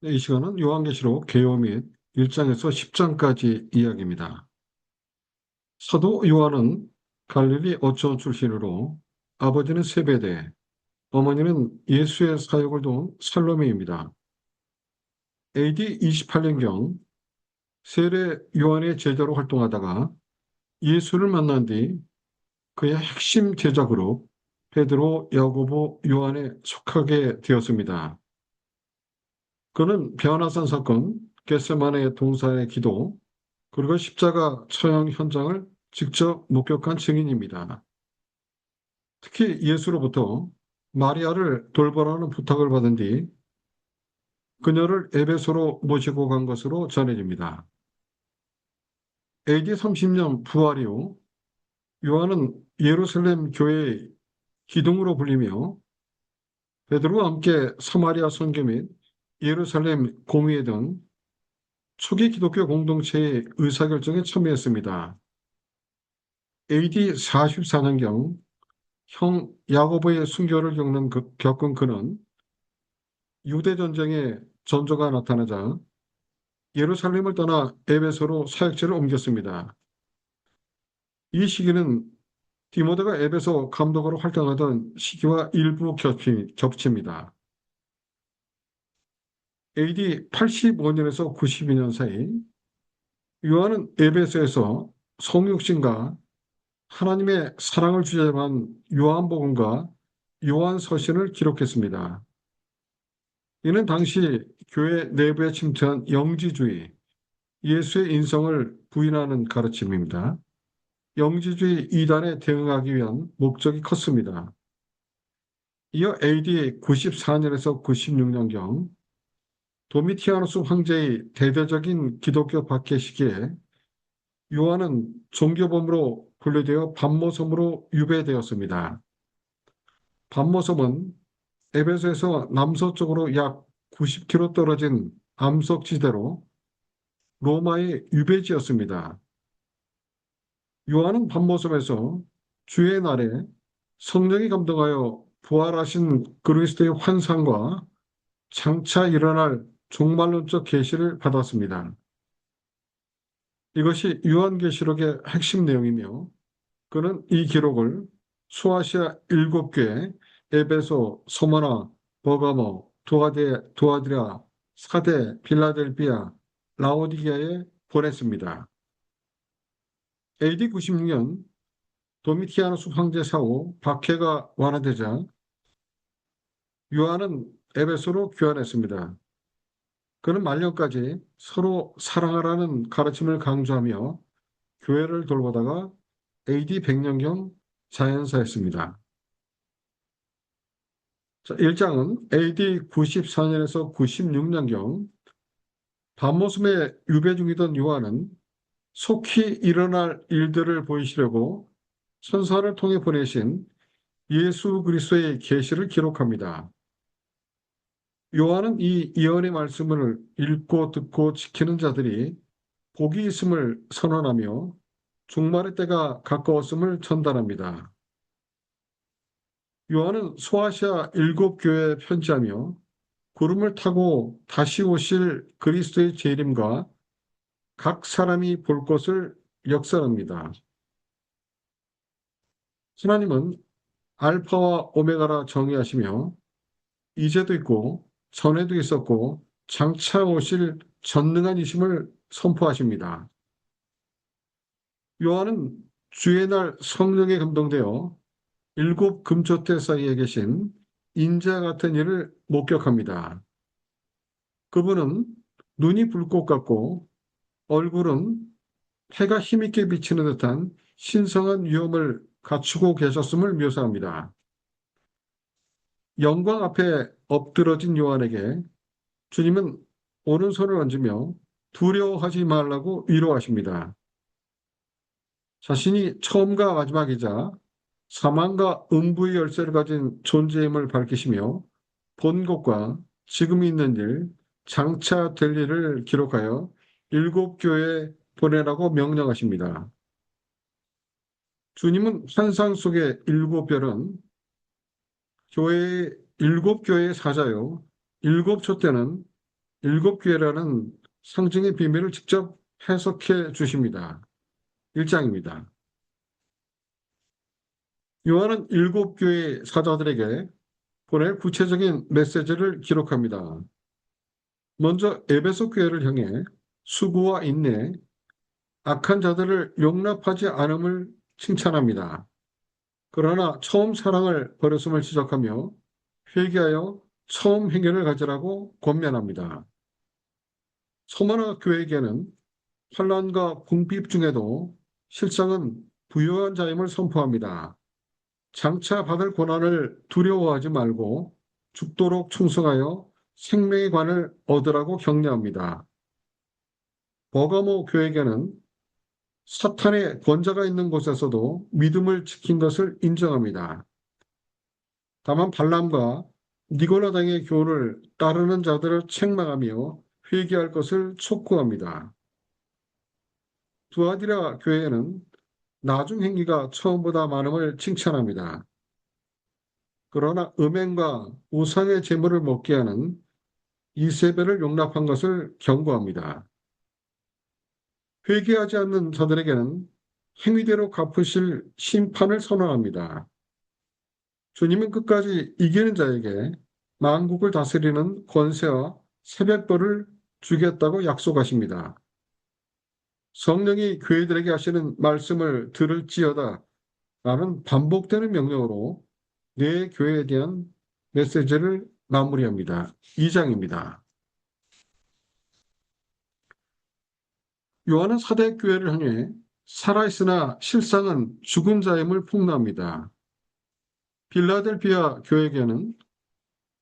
네, 이 시간은 요한계시록 개요 및 1장에서 10장까지 이야기입니다. 사도 요한은 갈릴리 어촌 출신으로 아버지는 세베대, 어머니는 예수의 사역을 도운 살로메입니다. AD 28년경 세례 요한의 제자로 활동하다가 예수를 만난 뒤 그의 핵심 제자 그룹 베드로, 야고보, 요한에 속하게 되었습니다. 그는 변화산 사건, 겟세마네 동사의 기도, 그리고 십자가 처형 현장을 직접 목격한 증인입니다. 특히 예수로부터 마리아를 돌보라는 부탁을 받은 뒤 그녀를 에베소로 모시고 간 것으로 전해집니다. AD 30년 부활 이후 요한은 예루살렘 교회의 기둥으로 불리며 베드로와 함께 사마리아 선교 및 예루살렘 공의회 등 초기 기독교 공동체의 의사결정에 참여했습니다. AD 44년경 형 야고보의 순교를 겪은 그는 유대 전쟁에 전조가 나타나자 예루살렘을 떠나 에베소로 사역지를 옮겼습니다. 이 시기는 디모데가 에베소 감독으로 활동하던 시기와 일부 겹칩니다. AD 85년에서 92년 사이 요한은 에베소에서 성육신과 하나님의 사랑을 주제한 요한복음과 요한서신을 기록했습니다. 이는 당시 교회 내부에 침투한 영지주의, 예수의 인성을 부인하는 가르침입니다. 영지주의 이단에 대응하기 위한 목적이 컸습니다. 이어 AD 94년에서 96년경 도미티아누스 황제의 대대적인 기독교 박해 시기에 요한은 종교범으로 분류되어 반모섬으로 유배되었습니다. 반모섬은 에베소에서 남서쪽으로 약 90km 떨어진 암석지대로 로마의 유배지였습니다. 요한은 반모섬에서 주의 날에 성령이 감동하여 부활하신 그리스도의 환상과 장차 일어날 종말론적 계시를 받았습니다. 이것이 요한계시록의 핵심 내용이며 그는 이 기록을 소아시아 7교회 에베소, 소마나, 버가모, 도아디라, 사데, 빌라델비아, 라오디게아에 보냈습니다. AD 96년 도미티아누스 황제 사후 박해가 완화되자 요한은 에베소로 귀환했습니다. 그는 말년까지 서로 사랑하라는 가르침을 강조하며 교회를 돌보다가 AD 100년경 자연사했습니다. 1장은 AD 94년에서 96년경 밤모섬에 유배 중이던 요한은 속히 일어날 일들을 보이시려고 천사를 통해 보내신 예수 그리스도의 계시를 기록합니다. 요한은 이 예언의 말씀을 읽고 듣고 지키는 자들이 복이 있음을 선언하며 종말의 때가 가까웠음을 전달합니다. 요한은 소아시아 7교회에 편지하며 구름을 타고 다시 오실 그리스도의 재림과 각 사람이 볼 것을 역설합니다. 하나님은 알파와 오메가라 정의하시며 이제도 있고 전에도 있었고 장차 오실 전능한 이심을 선포하십니다. 요한은 주의 날 성령에 감동되어 7금초대 사이에 계신 인자 같은 이를 목격합니다. 그분은 눈이 불꽃 같고 얼굴은 해가 힘있게 비치는 듯한 신성한 위엄을 갖추고 계셨음을 묘사합니다. 영광 앞에 엎드러진 요한에게 주님은 오른손을 얹으며 두려워하지 말라고 위로하십니다. 자신이 처음과 마지막이자 사망과 음부의 열쇠를 가진 존재임을 밝히시며 본 것과 지금 있는 일, 장차 될 일을 기록하여 7교회에 보내라고 명령하십니다. 주님은 환상 속의 7별은 교회의 7교회의 사자요. 7초 때는 일곱 교회라는 상징의 비밀을 직접 해석해 주십니다. 1장입니다. 요한은 일곱 교회 사자들에게 보낼 구체적인 메시지를 기록합니다. 먼저 에베소 교회를 향해 수고와 인내, 악한 자들을 용납하지 않음을 칭찬합니다. 그러나 처음 사랑을 버렸음을 지적하며 회개하여 처음 행위를 가지라고 권면합니다. 소마나 교회에게는 환난과 궁핍 중에도 실상은 부유한 자임을 선포합니다. 장차 받을 고난을 두려워하지 말고 죽도록 충성하여 생명의 관을 얻으라고 격려합니다. 버가모 교회에게는 사탄의 권자가 있는 곳에서도 믿음을 지킨 것을 인정합니다. 다만 발람과 니고라 등의 교훈을 따르는 자들을 책망하며 회개할 것을 촉구합니다. 두아디라 교회에는 나중 행위가 처음보다 많음을 칭찬합니다. 그러나 음행과 우상의 재물을 먹게 하는 이세벨을 용납한 것을 경고합니다. 회개하지 않는 자들에게는 행위대로 갚으실 심판을 선언합니다. 주님은 끝까지 이기는 자에게 만국을 다스리는 권세와 새벽벌을 주겠다고 약속하십니다. 성령이 교회들에게 하시는 말씀을 들을지어다 라는 반복되는 명령으로 내 교회에 대한 메시지를 마무리합니다. 2장입니다. 요한은 사대 교회를 향해 살아있으나 실상은 죽은 자임을 폭로합니다. 빌라델피아 교회에게는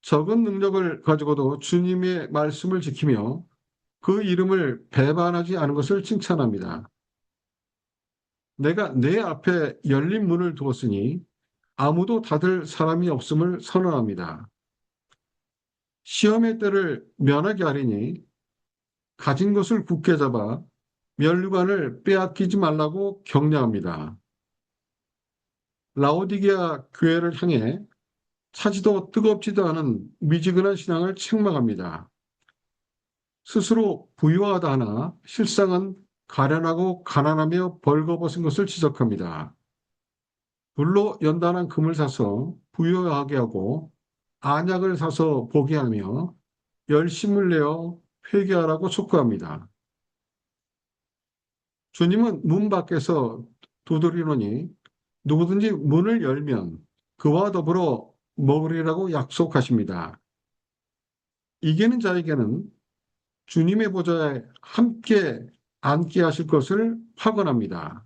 적은 능력을 가지고도 주님의 말씀을 지키며 그 이름을 배반하지 않은 것을 칭찬합니다. 내가 내 앞에 열린 문을 두었으니 아무도 닫을 사람이 없음을 선언합니다. 시험의 때를 면하게 하리니 가진 것을 굳게 잡아 면류관을 빼앗기지 말라고 격려합니다. 라오디게아 교회를 향해 차지도 뜨겁지도 않은 미지근한 신앙을 책망합니다. 스스로 부유하다 하나 실상은 가련하고 가난하며 벌거벗은 것을 지적합니다. 불로 연단한 금을 사서 부유하게 하고 안약을 사서 보게 하며 열심을 내어 회개하라고 촉구합니다. 주님은 문 밖에서 두드리노니 누구든지 문을 열면 그와 더불어 먹으리라고 약속하십니다. 이기는 자에게는 주님의 보좌에 함께 앉게 하실 것을 확언합니다.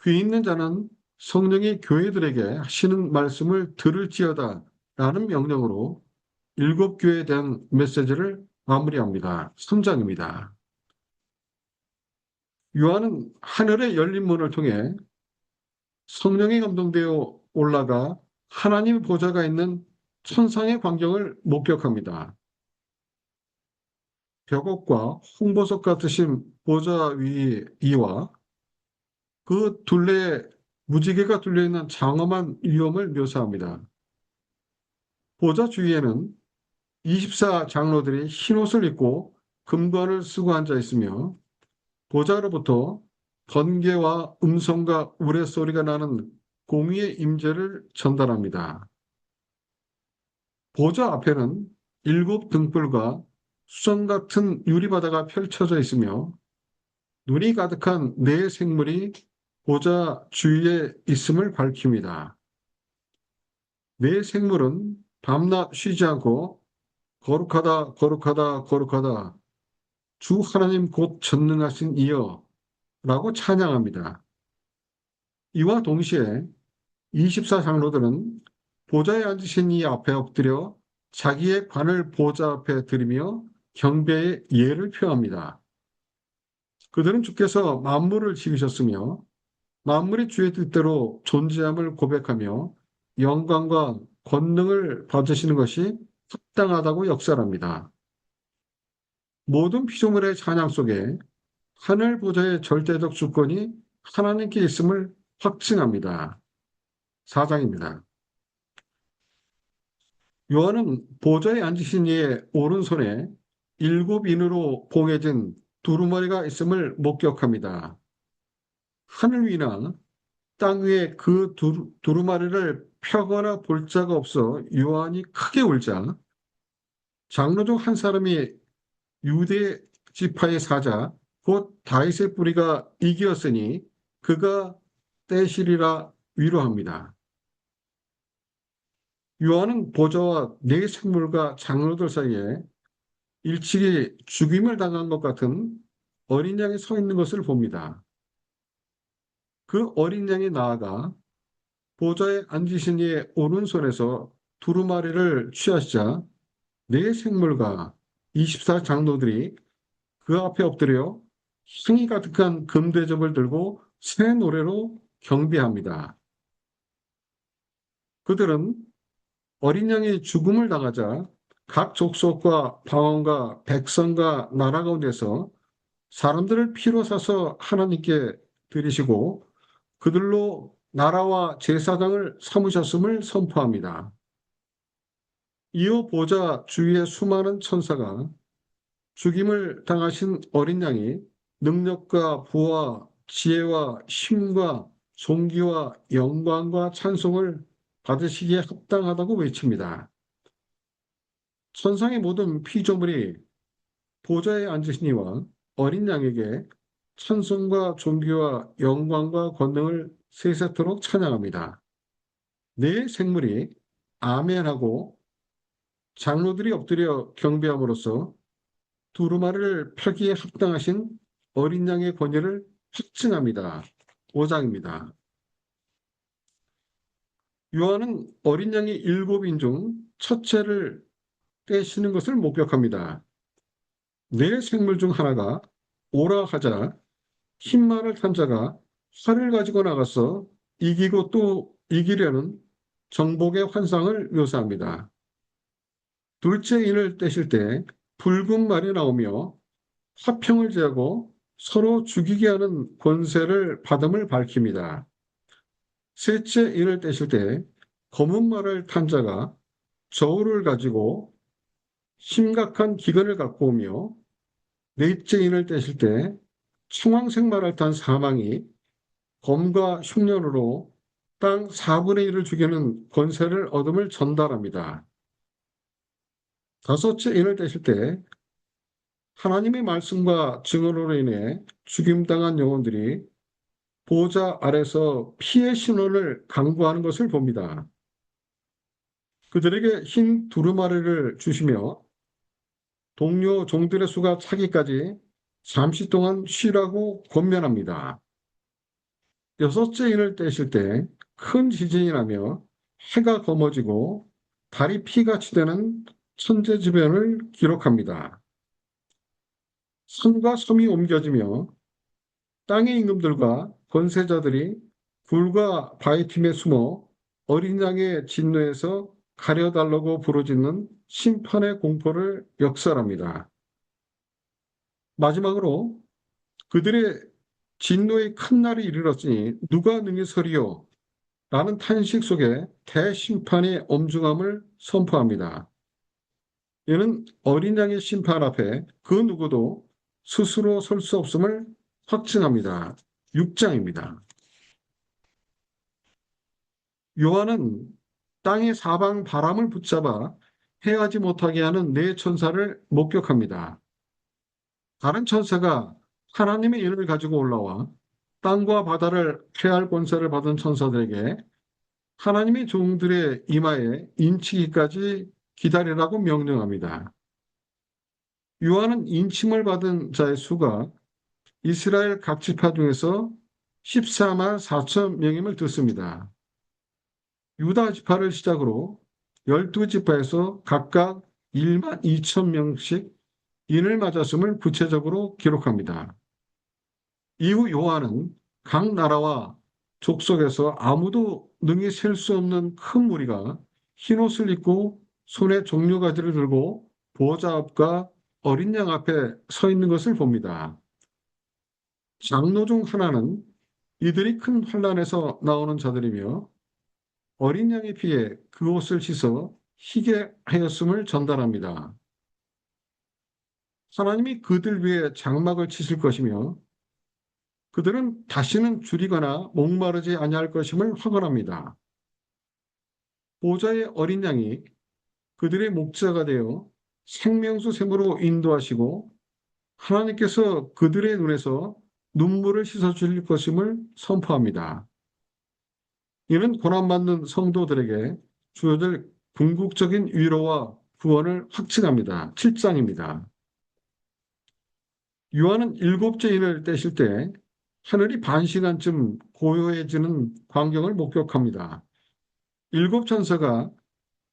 귀 있는 자는 성령이 교회들에게 하시는 말씀을 들을지어다 라는 명령으로 일곱 교회에 대한 메시지를 마무리합니다. 3장입니다. 요한은 하늘의 열린 문을 통해 성령이 감동되어 올라가 하나님 보좌가 있는 천상의 광경을 목격합니다. 벽옥과 홍보석 같으신 보좌 위와 그 둘레에 무지개가 둘려있는 장엄한 위엄을 묘사합니다. 보좌 주위에는 24 장로들이 흰옷을 입고 금관을 쓰고 앉아 있으며 보좌로부터 번개와 음성과 우레소리가 나는 공의의 임재를 전달합니다. 보좌 앞에는 7 등불과 수정 같은 유리바다가 펼쳐져 있으며 눈이 가득한 4 생물이 보좌 주위에 있음을 밝힙니다. 4 생물은 밤낮 쉬지 않고 거룩하다 거룩하다 거룩하다 주 하나님 곧 전능하신 이여 라고 찬양합니다. 이와 동시에 24 장로들은 보좌에 앉으신 이 앞에 엎드려 자기의 관을 보좌 앞에 들이며 경배의 예를 표합니다. 그들은 주께서 만물을 지으셨으며 만물이 주의 뜻대로 존재함을 고백하며 영광과 권능을 받으시는 것이 합당하다고 역설합니다. 모든 피조물의 찬양 속에 하늘 보좌의 절대적 주권이 하나님께 있음을 확증합니다. 4장입니다. 요한은 보좌에 앉으신 이의 오른손에 일곱 인으로 봉해진 두루마리가 있음을 목격합니다. 하늘 위나 땅 위에 그 두루마리를 펴거나 볼 자가 없어 요한이 크게 울자 장로 중 한 사람이 유대 지파의 사자 곧 다윗의 뿌리가 이기었으니 그가 떼시리라 위로합니다. 요한은 보좌와 네 생물과 장로들 사이에 일찍이 죽임을 당한 것 같은 어린 양이 서 있는 것을 봅니다. 그 어린 양이 나아가 보좌에 앉으신 이의 오른손에서 두루마리를 취하시자 네 생물과 24 장로들이 그 앞에 엎드려 향이 가득한 금대접을 들고 새 노래로 경배합니다. 그들은 어린 양이 죽음을 당하자 각 족속과 방언과 백성과 나라 가운데서 사람들을 피로 사서 하나님께 드리시고 그들로 나라와 제사장을 삼으셨음을 선포합니다. 이어 보좌 주위의 수많은 천사가 죽임을 당하신 어린 양이 능력과 부와 지혜와 힘과 존귀와 영광과 찬송을 받으시기에 합당하다고 외칩니다. 천상의 모든 피조물이 보좌에 앉으신 이와 어린 양에게 찬송과 존귀와 영광과 권능을 세세토록 찬양합니다. 네 생물이 아멘하고 장로들이 엎드려 경배함으로써 두루마리를 펴기에 합당하신 어린 양의 권위를 확증합니다. 5장입니다. 요한은 어린 양이 일곱인 중 첫째를 떼시는 것을 목격합니다. 네 생물 중 하나가 오라 하자 흰 말을 탄 자가 활을 가지고 나가서 이기고 또 이기려는 정복의 환상을 묘사합니다. 둘째 인을 떼실 때 붉은 말이 나오며 화평을 제하고 서로 죽이게 하는 권세를 받음을 밝힙니다. 셋째 인을 떼실 때 검은 말을 탄 자가 저울을 가지고 심각한 기근을 갖고 오며 넷째 인을 떼실 때 청황색 말을 탄 사망이 검과 흉년으로 땅 4분의 1을 죽이는 권세를 얻음을 전달합니다. 다섯째 인을 떼실 때 하나님의 말씀과 증언으로 인해 죽임당한 영혼들이 보호자 아래서 피의 신원을 강구하는 것을 봅니다. 그들에게 흰 두루마리를 주시며 동료 종들의 수가 차기까지 잠시 동안 쉬라고 권면합니다. 여섯째 인을 떼실 때 큰 지진이 나며 해가 검어지고 달이 피같이 되는 천재지변을 기록합니다. 산과 섬이 옮겨지며 땅의 임금들과 권세자들이 굴과 바위 틈에 숨어 어린 양의 진노에서 가려달라고 부르짖는 심판의 공포를 역설합니다. 마지막으로 그들의 진노의 큰 날이 이르렀으니 누가 능히 서리요? 라는 탄식 속에 대심판의 엄중함을 선포합니다. 이는 어린 양의 심판 앞에 그 누구도 스스로 설 수 없음을 확증합니다. 6장입니다. 요한은 땅의 사방 바람을 붙잡아 해하지 못하게 하는 네 천사를 목격합니다. 다른 천사가 하나님의 이름을 가지고 올라와 땅과 바다를 폐할 권세를 받은 천사들에게 하나님의 종들의 이마에 인치기까지 기다리라고 명령합니다. 요한은 인침을 받은 자의 수가 이스라엘 각 지파 중에서 14만 4천 명임을 듣습니다. 유다 지파를 시작으로 12지파에서 각각 1만 2천 명씩 인을 맞았음을 구체적으로 기록합니다. 이후 요한은 각 나라와 족속에서 아무도 능히 셀 수 없는 큰 무리가 흰옷을 입고 손에 종려가지를 들고 보호자 앞과 어린 양 앞에 서 있는 것을 봅니다. 장로 중 하나는 이들이 큰 환란에서 나오는 자들이며 어린 양의 피에 그 옷을 씻어 희게 하였음을 전달합니다. 하나님이 그들 위해 장막을 치실 것이며 그들은 다시는 줄이거나 목마르지 아니할 것임을 확언합니다. 보좌의 어린 양이 그들의 목자가 되어 생명수 샘으로 인도하시고 하나님께서 그들의 눈에서 눈물을 씻어 주실 것임을 선포합니다. 이는 고난받는 성도들에게 주어질 궁극적인 위로와 구원을 확증합니다. 7장입니다. 요한은 일곱째 인을 떼실 때 하늘이 반 시간쯤 고요해지는 광경을 목격합니다. 일곱 천사가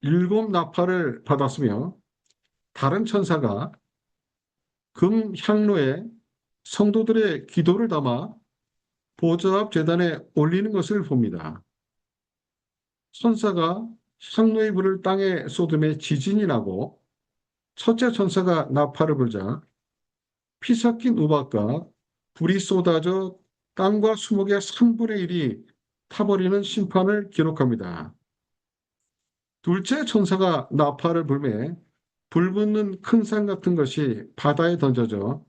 일곱 나팔을 받았으며 다른 천사가 금 향로에 성도들의 기도를 담아 보좌 앞 제단에 올리는 것을 봅니다. 천사가 향로의 불을 땅에 쏟음에 지진이 나고 첫째 천사가 나팔을 불자 피 섞인 우박과 불이 쏟아져 땅과 수목의 3분의 1이 타버리는 심판을 기록합니다. 둘째 천사가 나팔을 불매 불붙는 큰 산 같은 것이 바다에 던져져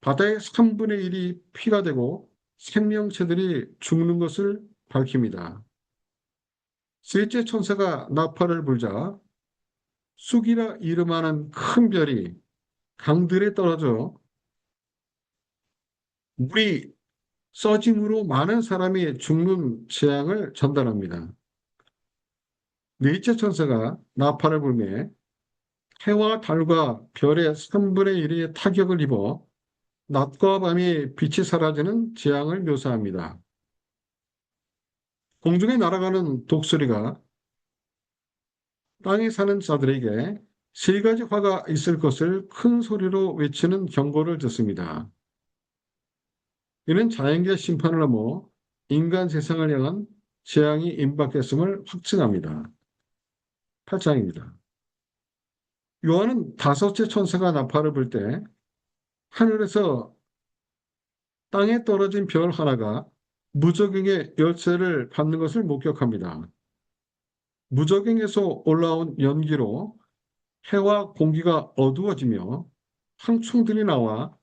바다의 3분의 1이 피가 되고 생명체들이 죽는 것을 밝힙니다. 셋째 천사가 나팔을 불자 쑥이라 이름하는 큰 별이 강들에 떨어져 물이 써짐으로 많은 사람이 죽는 재앙을 전달합니다. 넷째 천사가 나팔을 불매 해와 달과 별의 3분의 1이 타격을 입어 낮과 밤이 빛이 사라지는 재앙을 묘사합니다. 공중에 날아가는 독수리가 땅에 사는 자들에게 세 가지 화가 있을 것을 큰 소리로 외치는 경고를 듣습니다. 이는 자연계 심판을 넘어 인간 세상을 향한 재앙이 임박했음을 확증합니다. 8장입니다. 요한은 다섯째 천사가 나팔을 불 때 하늘에서 땅에 떨어진 별 하나가 무저갱의 열쇠를 받는 것을 목격합니다. 무저갱에서 올라온 연기로 해와 공기가 어두워지며 황충들이 나와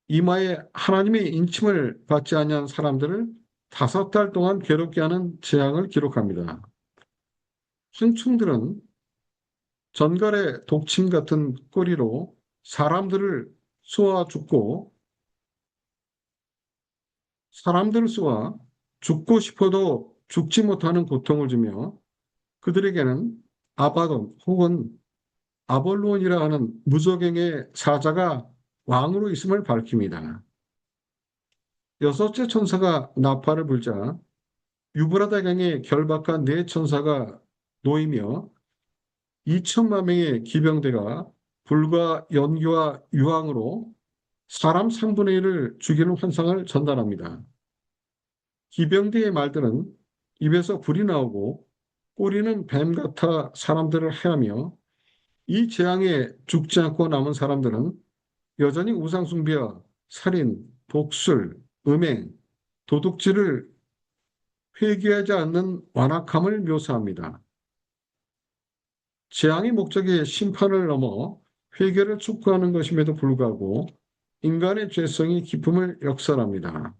이마에 하나님의 인침을 받지 아니한 사람들을 5달 동안 괴롭게 하는 재앙을 기록합니다. 황충들은 전갈의 독침 같은 꼬리로 사람들을 쏘아 죽고 싶어도 죽지 못하는 고통을 주며 그들에게는 아바돈 혹은 아볼론이라 하는 무저갱의 사자가 왕으로 있음을 밝힙니다. 여섯째 천사가 나팔을 불자 유브라데 강에 결박한 네 천사가 놓이며 2천만 명의 기병대가 불과 연기와 유황으로 사람 3분의 1을 죽이는 환상을 전달합니다. 기병대의 말들은 입에서 불이 나오고 꼬리는 뱀 같아 사람들을 해하며 이 재앙에 죽지 않고 남은 사람들은 여전히 우상숭배와 살인, 독술, 음행, 도둑질을 회개하지 않는 완악함을 묘사합니다. 재앙의 목적이 심판을 넘어 회개를 촉구하는 것임에도 불구하고 인간의 죄성이 기쁨을 역설합니다.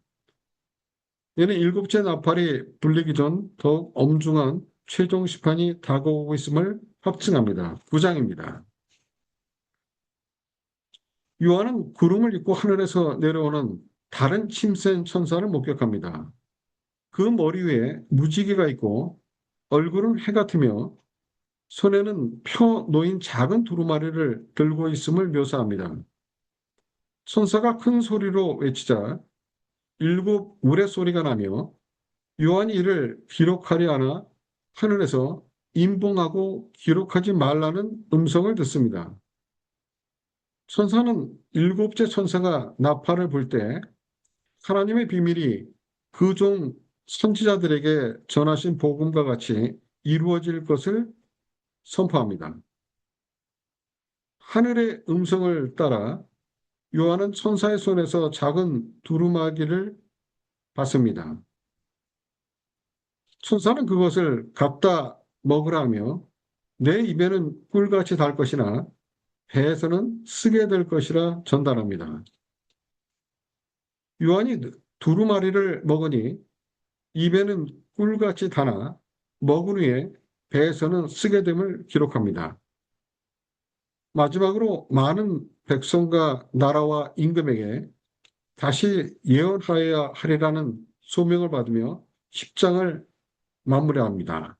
이는 일곱째 나팔이 불리기 전 더욱 엄중한 최종 심판이 다가오고 있음을 확증합니다. 9장입니다. 요한은 구름을 입고 하늘에서 내려오는 다른 힘센 천사를 목격합니다. 그 머리 위에 무지개가 있고 얼굴은 해 같으며 손에는 펴 놓인 작은 두루마리를 들고 있음을 묘사합니다. 천사가 큰 소리로 외치자 일곱 우레소리가 나며 요한이 이를 기록하려 하나 하늘에서 임봉하고 기록하지 말라는 음성을 듣습니다. 천사는 일곱째 천사가 나팔을 불 때 하나님의 비밀이 그 종 선지자들에게 전하신 복음과 같이 이루어질 것을 선포합니다. 하늘의 음성을 따라 요한은 천사의 손에서 작은 두루마기를 받습니다. 천사는 그것을 갖다 먹으라며 내 입에는 꿀같이 달 것이나 배에서는 쓰게 될 것이라 전달합니다. 요한이 두루마리를 먹으니 입에는 꿀같이 다나 먹은 후에 배에서는 쓰게 됨을 기록합니다. 마지막으로 많은 백성과 나라와 임금에게 다시 예언하여야 하리라는 소명을 받으며 10장을 마무리합니다.